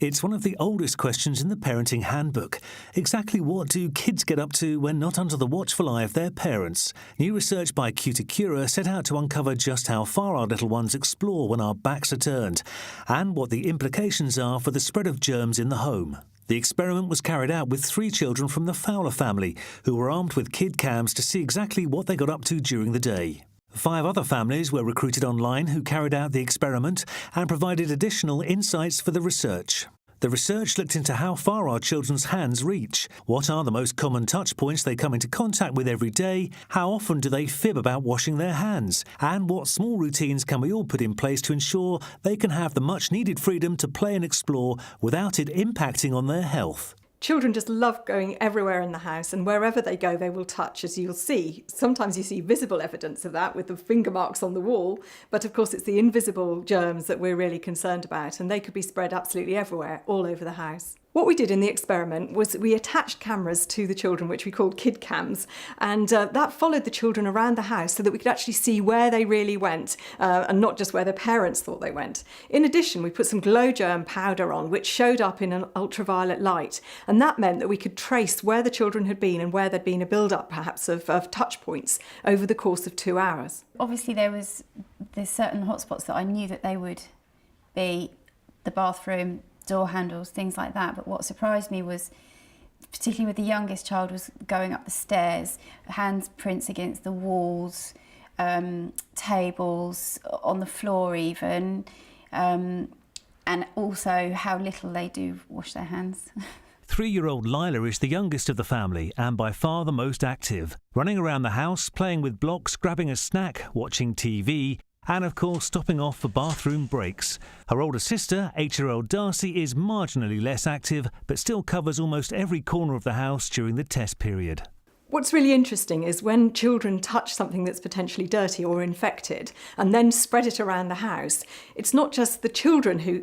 It's one of the oldest questions in the parenting handbook. Exactly what do kids get up to when not under the watchful eye of their parents? New research by Cuticura set out to uncover just how far our little ones explore when our backs are turned, and what the implications are for the spread of germs in the home. The experiment was carried out with 3 children from the Fowler family, who were armed with kid cams to see exactly what they got up to during the day. 5 other families were recruited online who carried out the experiment and provided additional insights for the research. The research looked into how far our children's hands reach, what are the most common touch points they come into contact with every day, how often do they fib about washing their hands, and what small routines can we all put in place to ensure they can have the much-needed freedom to play and explore without it impacting on their health. Children just love going everywhere in the house, and wherever they go they will touch, as you'll see. Sometimes you see visible evidence of that with the finger marks on the wall, but of course it's the invisible germs that we're really concerned about, and they could be spread absolutely everywhere, all over the house. What we did in the experiment was we attached cameras to the children, which we called kid cams, and that followed the children around the house so that we could actually see where they really went, and not just where their parents thought they went. In addition, we put some glow germ powder on, which showed up in an ultraviolet light, and that meant that we could trace where the children had been and where there'd been a build-up perhaps of touch points over the course of 2 hours. Obviously there's certain hotspots that I knew that they would be: the bathroom, door handles, things like that. But what surprised me was, particularly with the youngest child, was going up the stairs, handprints against the walls, tables, on the floor even, and also how little they do wash their hands. 3-year-old Lila is the youngest of the family and by far the most active, running around the house, playing with blocks, grabbing a snack, watching TV, and of course stopping off for bathroom breaks. Her older sister, 8-year-old Darcy, is marginally less active but still covers almost every corner of the house during the test period. What's really interesting is when children touch something that's potentially dirty or infected and then spread it around the house, it's not just the children who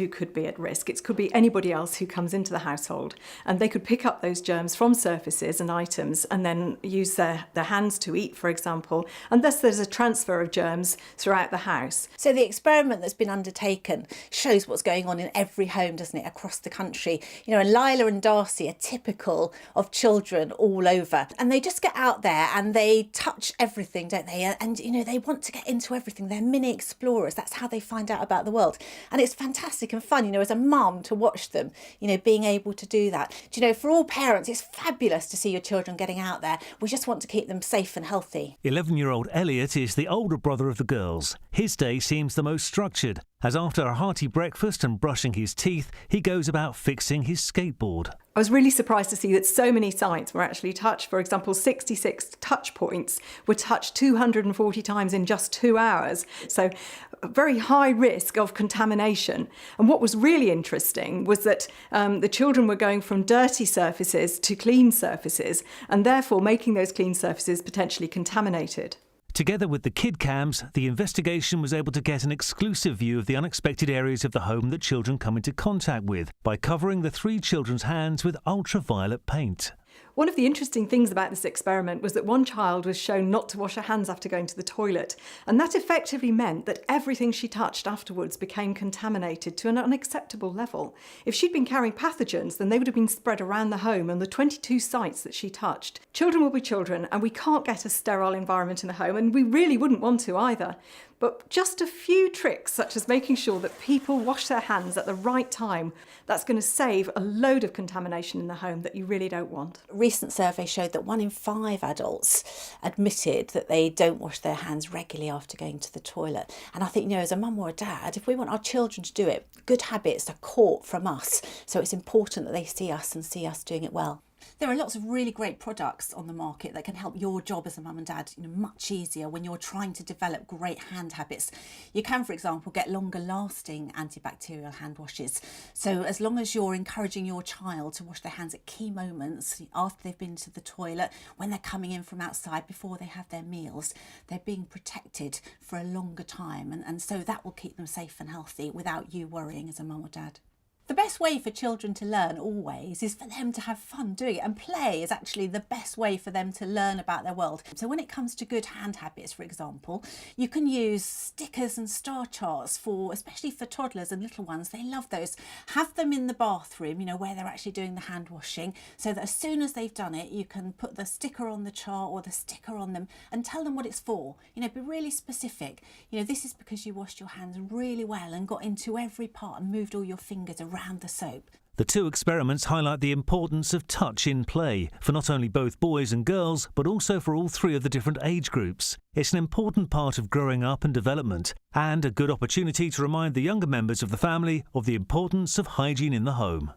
could be at risk, it could be anybody else who comes into the household, and they could pick up those germs from surfaces and items and then use their hands to eat, for example, and thus there's a transfer of germs throughout the house. So the experiment that's been undertaken shows what's going on in every home, doesn't it, across the country. You know, and Lila and Darcy are typical of children all over. And they just get out there and they touch everything, don't they? And, you know, they want to get into everything. They're mini explorers. That's how they find out about the world. And it's fantastic and fun, you know, as a mum to watch them, you know, being able to do that. Do you know, for all parents, it's fabulous to see your children getting out there. We just want to keep them safe and healthy. 11-year-old Elliot is the older brother of the girls. His day seems the most structured, as after a hearty breakfast and brushing his teeth, he goes about fixing his skateboard. I was really surprised to see that so many sites were actually touched. For example, 66 touch points were touched 240 times in just 2 hours. So a very high risk of contamination. And what was really interesting was that the children were going from dirty surfaces to clean surfaces, and therefore making those clean surfaces potentially contaminated. Together with the kid cams, the investigation was able to get an exclusive view of the unexpected areas of the home that children come into contact with by covering the 3 children's hands with ultraviolet paint. One of the interesting things about this experiment was that one child was shown not to wash her hands after going to the toilet, and that effectively meant that everything she touched afterwards became contaminated to an unacceptable level. If she'd been carrying pathogens, then they would have been spread around the home on the 22 sites that she touched. Children will be children, and we can't get a sterile environment in the home, and we really wouldn't want to either. But just a few tricks, such as making sure that people wash their hands at the right time, that's going to save a load of contamination in the home that you really don't want. A recent survey showed that 1 in 5 adults admitted that they don't wash their hands regularly after going to the toilet. And I think, you know, as a mum or a dad, if we want our children to do it, good habits are caught from us. So it's important that they see us and see us doing it well. There are lots of really great products on the market that can help your job as a mum and dad, you know, much easier when you're trying to develop great hand habits. You can, for example, get longer lasting antibacterial hand washes. So as long as you're encouraging your child to wash their hands at key moments, after they've been to the toilet, when they're coming in from outside, before they have their meals, they're being protected for a longer time. And so that will keep them safe and healthy without you worrying as a mum or dad. The best way for children to learn always is for them to have fun doing it, and play is actually the best way for them to learn about their world. So when it comes to good hand habits, for example, you can use stickers and star charts especially for toddlers and little ones. They love those. Have them in the bathroom, where they're actually doing the hand washing, so that as soon as they've done it, you can put the sticker on the chart or the sticker on them and tell them what it's for. Be really specific. This is because you washed your hands really well and got into every part and moved all your fingers around the soap. The two experiments highlight the importance of touch in play, for not only both boys and girls, but also for all three of the different age groups. It's an important part of growing up and development, and a good opportunity to remind the younger members of the family of the importance of hygiene in the home.